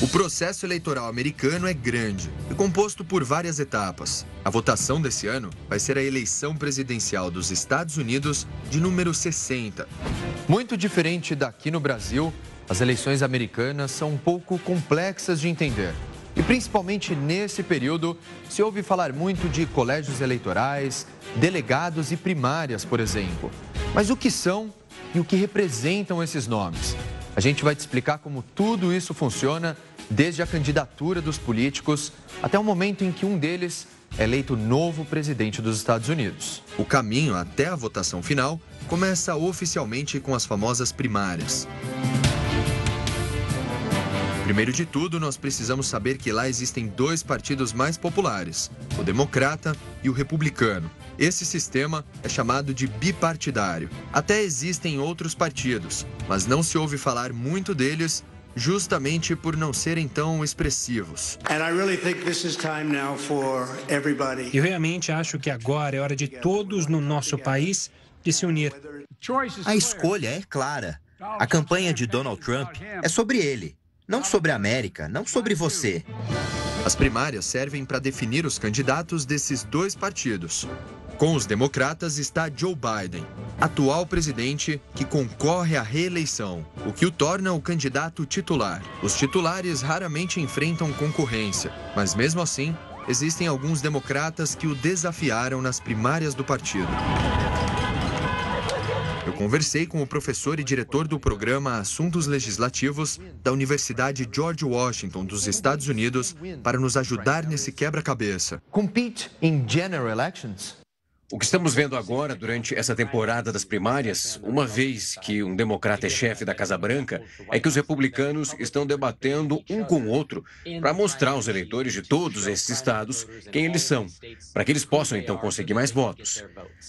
O processo eleitoral americano é grande e composto por várias etapas. A votação desse ano vai ser a eleição presidencial dos Estados Unidos de número 60. Muito diferente daqui no Brasil, as eleições americanas são um pouco complexas de entender. E principalmente nesse período, se ouve falar muito de colégios eleitorais, delegados e primárias, por exemplo. Mas o que são e o que representam esses nomes? A gente vai te explicar como tudo isso funciona, desde a candidatura dos políticos até o momento em que um deles é eleito novo presidente dos Estados Unidos. O caminho até a votação final começa oficialmente com as famosas primárias. Primeiro de tudo, nós precisamos saber que lá existem dois partidos mais populares, o Democrata e o Republicano. Esse sistema é chamado de bipartidário. Até existem outros partidos, mas não se ouve falar muito deles justamente por não serem tão expressivos. Eu realmente acho que agora é hora de todos no nosso país de se unir. A escolha é clara. A campanha de Donald Trump é sobre ele, não sobre a América, não sobre você. As primárias servem para definir os candidatos desses dois partidos. Com os democratas está Joe Biden, atual presidente que concorre à reeleição, o que o torna o candidato titular. Os titulares raramente enfrentam concorrência, mas mesmo assim, existem alguns democratas que o desafiaram nas primárias do partido. Eu conversei com o professor e diretor do programa Assuntos Legislativos da Universidade George Washington dos Estados Unidos para nos ajudar nesse quebra-cabeça. Compete in general elections? O que estamos vendo agora, durante essa temporada das primárias, uma vez que um democrata é chefe da Casa Branca, é que os republicanos estão debatendo um com o outro para mostrar aos eleitores de todos esses estados quem eles são, para que eles possam então conseguir mais votos.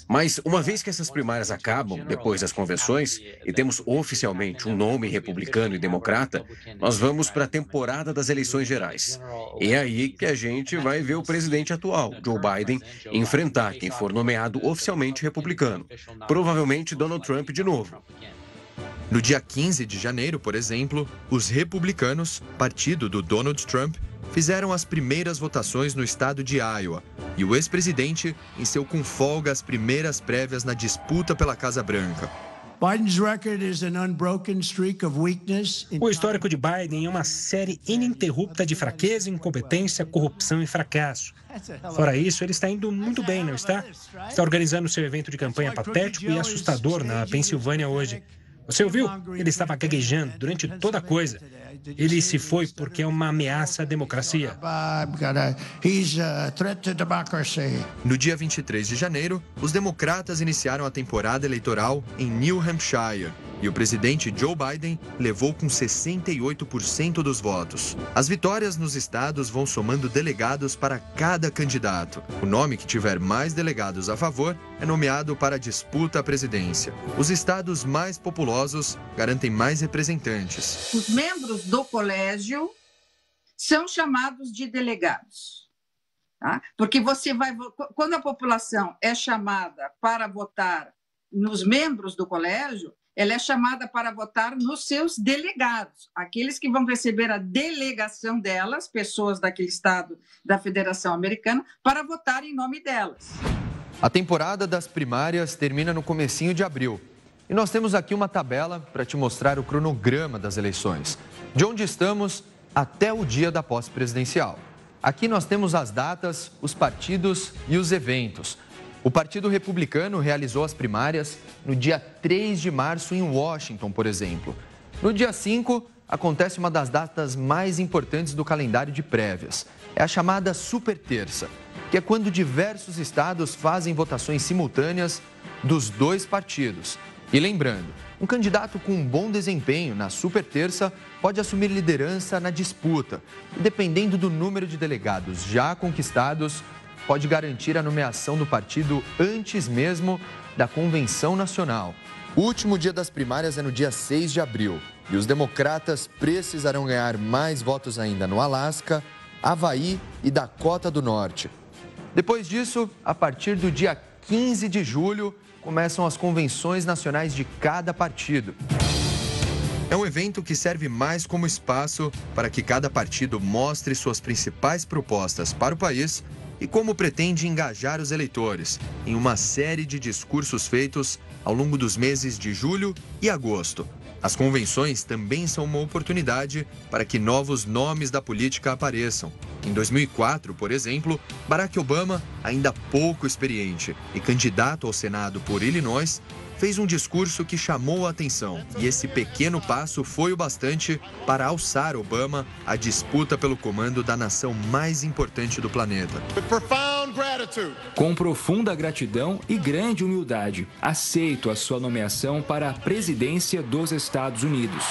Mas uma vez que essas primárias acabam, depois das convenções, e temos oficialmente um nome republicano e democrata, nós vamos para a temporada das eleições gerais. E é aí que a gente vai ver o presidente atual, Joe Biden, enfrentar quem for nomeado oficialmente republicano, provavelmente Donald Trump de novo. No dia 15 de janeiro, por exemplo, os republicanos, partido do Donald Trump, fizeram as primeiras votações no estado de Iowa e o ex-presidente venceu com folga as primeiras prévias na disputa pela Casa Branca. O histórico de Biden é uma série ininterrupta de fraqueza, incompetência, corrupção e fracasso. Fora isso, ele está indo muito bem, não está? Está organizando seu evento de campanha patético e assustador na Pensilvânia hoje. Você ouviu? Ele estava gaguejando durante toda a coisa. Ele se foi porque é uma ameaça à democracia. No dia 23 de janeiro, os democratas iniciaram a temporada eleitoral em New Hampshire e o presidente Joe Biden levou com 68% dos votos. As vitórias nos estados vão somando delegados para cada candidato. O nome que tiver mais delegados a favor é nomeado para a disputa à presidência. Os estados mais populosos garantem mais representantes. Os membros do colégio são chamados de delegados, tá? Porque quando a população é chamada para votar nos membros do colégio, ela é chamada para votar nos seus delegados, aqueles que vão receber a delegação delas, pessoas daquele estado da Federação Americana, para votar em nome delas. A temporada das primárias termina no comecinho de abril. E nós temos aqui uma tabela para te mostrar o cronograma das eleições, de onde estamos até o dia da posse presidencial. Aqui nós temos as datas, os partidos e os eventos. O Partido Republicano realizou as primárias no dia 3 de março em Washington, por exemplo. No dia 5, acontece uma das datas mais importantes do calendário de prévias. É a chamada Super Terça, que é quando diversos estados fazem votações simultâneas dos dois partidos. E lembrando, um candidato com um bom desempenho na Super Terça pode assumir liderança na disputa. E dependendo do número de delegados já conquistados, pode garantir a nomeação do partido antes mesmo da Convenção Nacional. O último dia das primárias é no dia 6 de abril e os democratas precisarão ganhar mais votos ainda no Alasca, Havaí e Dakota do Norte. Depois disso, a partir do dia 15 de julho, começam as convenções nacionais de cada partido. É um evento que serve mais como espaço para que cada partido mostre suas principais propostas para o país e como pretende engajar os eleitores em uma série de discursos feitos ao longo dos meses de julho e agosto. As convenções também são uma oportunidade para que novos nomes da política apareçam. Em 2004, por exemplo, Barack Obama, ainda pouco experiente e candidato ao Senado por Illinois, fez um discurso que chamou a atenção. E esse pequeno passo foi o bastante para alçar Obama à disputa pelo comando da nação mais importante do planeta. Com profunda gratidão e grande humildade, aceito a sua nomeação para a presidência dos Estados Unidos.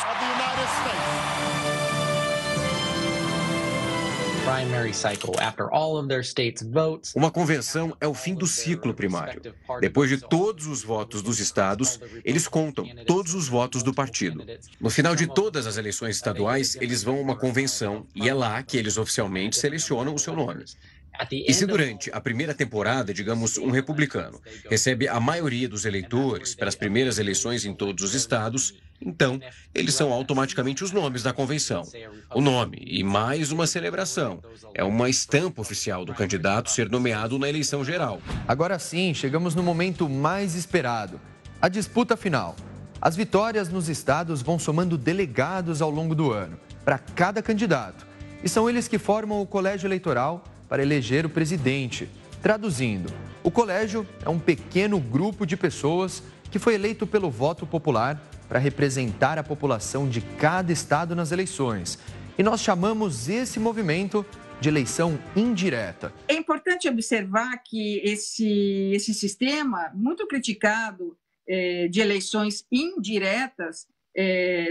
Uma convenção é o fim do ciclo primário. Depois de todos os votos dos estados, eles contam todos os votos do partido. No final de todas as eleições estaduais, eles vão a uma convenção e é lá que eles oficialmente selecionam o seu nome. E se durante a primeira temporada, digamos, um republicano recebe a maioria dos eleitores para as primeiras eleições em todos os estados, então eles são automaticamente os nomes da convenção. O nome e mais uma celebração. É uma estampa oficial do candidato ser nomeado na eleição geral. Agora sim, chegamos no momento mais esperado, a disputa final. As vitórias nos estados vão somando delegados ao longo do ano, para cada candidato. E são eles que formam o colégio eleitoral para eleger o presidente. Traduzindo, o colégio é um pequeno grupo de pessoas que foi eleito pelo voto popular para representar a população de cada estado nas eleições. E nós chamamos esse movimento de eleição indireta. É importante observar que esse sistema, muito criticado, de eleições indiretas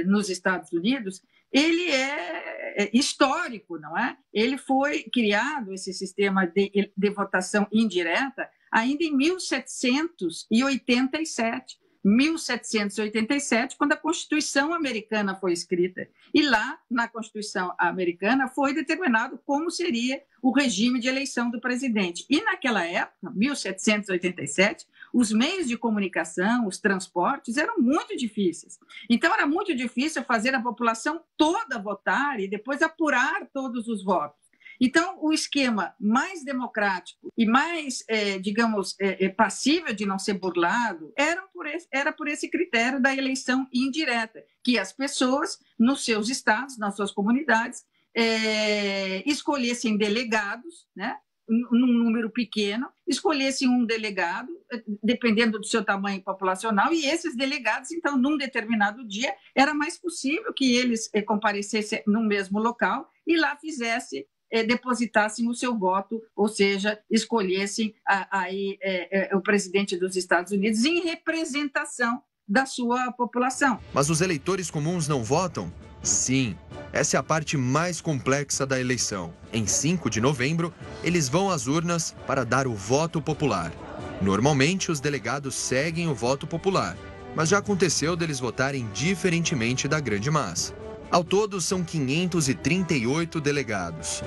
nos Estados Unidos, ele é histórico, não é? Ele foi criado, esse sistema de votação indireta, ainda em 1787. 1787, quando a Constituição Americana foi escrita. E lá, na Constituição Americana, foi determinado como seria o regime de eleição do presidente. E naquela época, 1787, os meios de comunicação, os transportes eram muito difíceis. Então, era muito difícil fazer a população toda votar e depois apurar todos os votos. Então, o esquema mais democrático e mais, passível de não ser burlado era por esse critério da eleição indireta, que as pessoas, nos seus estados, nas suas comunidades, escolhessem delegados, né, num número pequeno, escolhessem um delegado, dependendo do seu tamanho populacional, e esses delegados, então, num determinado dia, era mais possível que eles comparecessem no mesmo local e lá depositassem o seu voto, ou seja, escolhessem o presidente dos Estados Unidos em representação da sua população. Mas os eleitores comuns não votam? Sim, essa é a parte mais complexa da eleição. Em 5 de novembro, eles vão às urnas para dar o voto popular. Normalmente, os delegados seguem o voto popular, mas já aconteceu deles votarem diferentemente da grande massa. Ao todo, são 538 delegados.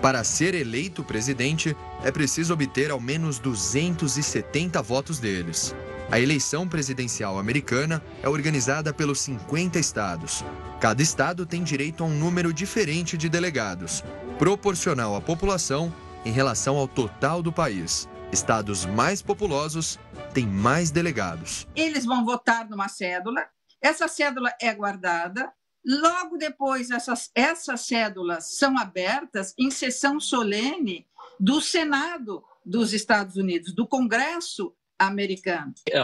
Para ser eleito presidente, é preciso obter ao menos 270 votos deles. A eleição presidencial americana é organizada pelos 50 estados. Cada estado tem direito a um número diferente de delegados, proporcional à população em relação ao total do país. Estados mais populosos têm mais delegados. Eles vão votar numa cédula, essa cédula é guardada. Logo depois, essas cédulas são abertas em sessão solene do Senado dos Estados Unidos, do Congresso americano. É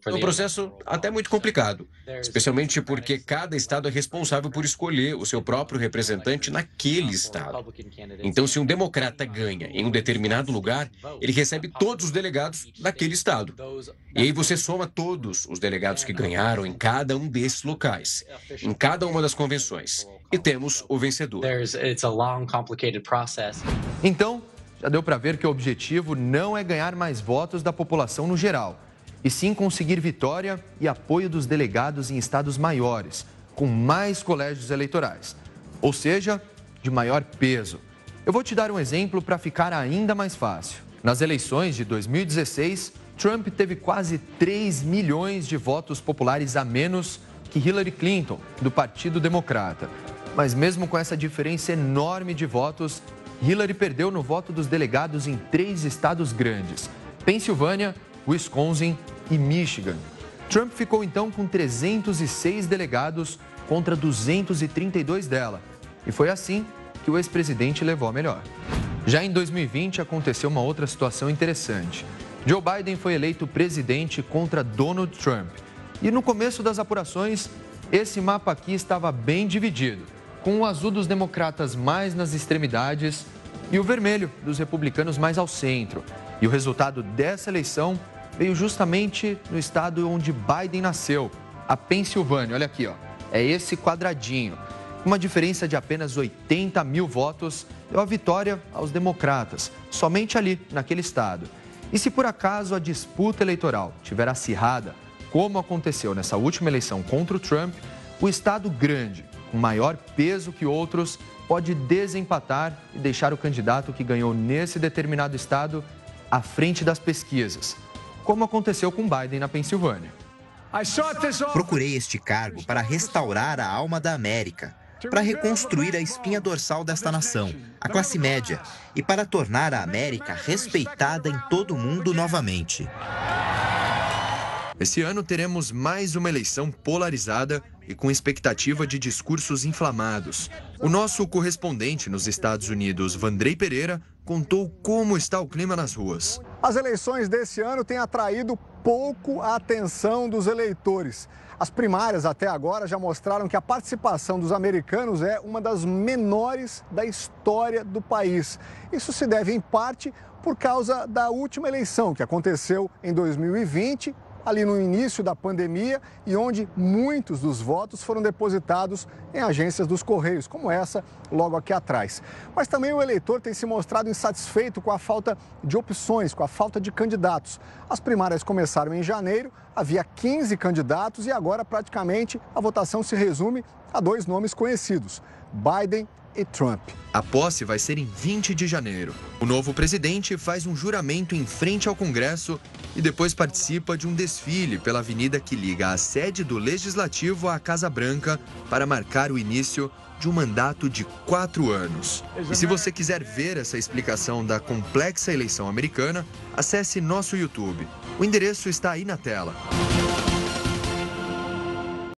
um processo até muito complicado, especialmente porque cada estado é responsável por escolher o seu próprio representante naquele estado. Então, se um democrata ganha em um determinado lugar, ele recebe todos os delegados daquele estado. E aí você soma todos os delegados que ganharam em cada um desses locais, em cada uma das convenções, e temos o vencedor. Então, já deu para ver que o objetivo não é ganhar mais votos da população no geral, e sim conseguir vitória e apoio dos delegados em estados maiores, com mais colégios eleitorais, ou seja, de maior peso. Eu vou te dar um exemplo para ficar ainda mais fácil. Nas eleições de 2016, Trump teve quase 3 milhões de votos populares a menos que Hillary Clinton, do Partido Democrata. Mas mesmo com essa diferença enorme de votos, Hillary perdeu no voto dos delegados em 3 estados grandes: Pensilvânia, Wisconsin e Michigan. Trump ficou então com 306 delegados contra 232 dela. E foi assim que o ex-presidente levou a melhor. Já em 2020, aconteceu uma outra situação interessante. Joe Biden foi eleito presidente contra Donald Trump. E no começo das apurações, esse mapa aqui estava bem dividido, com o azul dos democratas mais nas extremidades e o vermelho dos republicanos mais ao centro. E o resultado dessa eleição veio justamente no estado onde Biden nasceu, a Pensilvânia. Olha aqui, ó, é esse quadradinho. Uma diferença de apenas 80 mil votos deu a vitória aos democratas, somente ali, naquele estado. E se por acaso a disputa eleitoral estiver acirrada, como aconteceu nessa última eleição contra o Trump, o estado grande, com maior peso que outros, pode desempatar e deixar o candidato que ganhou nesse determinado estado à frente das pesquisas, como aconteceu com Biden na Pensilvânia. Procurei este cargo para restaurar a alma da América, para reconstruir a espinha dorsal desta nação, a classe média, e para tornar a América respeitada em todo o mundo novamente. Esse ano teremos mais uma eleição polarizada e com expectativa de discursos inflamados. O nosso correspondente nos Estados Unidos, Vandrei Pereira, contou como está o clima nas ruas. As eleições desse ano têm atraído pouco a atenção dos eleitores. As primárias até agora já mostraram que a participação dos americanos é uma das menores da história do país. Isso se deve, em parte, por causa da última eleição, que aconteceu em 2020, ali no início da pandemia, e onde muitos dos votos foram depositados em agências dos Correios, como essa logo aqui atrás. Mas também o eleitor tem se mostrado insatisfeito com a falta de opções, com a falta de candidatos. As primárias começaram em janeiro, havia 15 candidatos e agora praticamente a votação se resume a 2 nomes conhecidos: Biden e Trump. A posse vai ser em 20 de janeiro. O novo presidente faz um juramento em frente ao Congresso e depois participa de um desfile pela avenida que liga a sede do Legislativo à Casa Branca para marcar o início de um mandato de 4 anos. E se você quiser ver essa explicação da complexa eleição americana, acesse nosso YouTube. O endereço está aí na tela.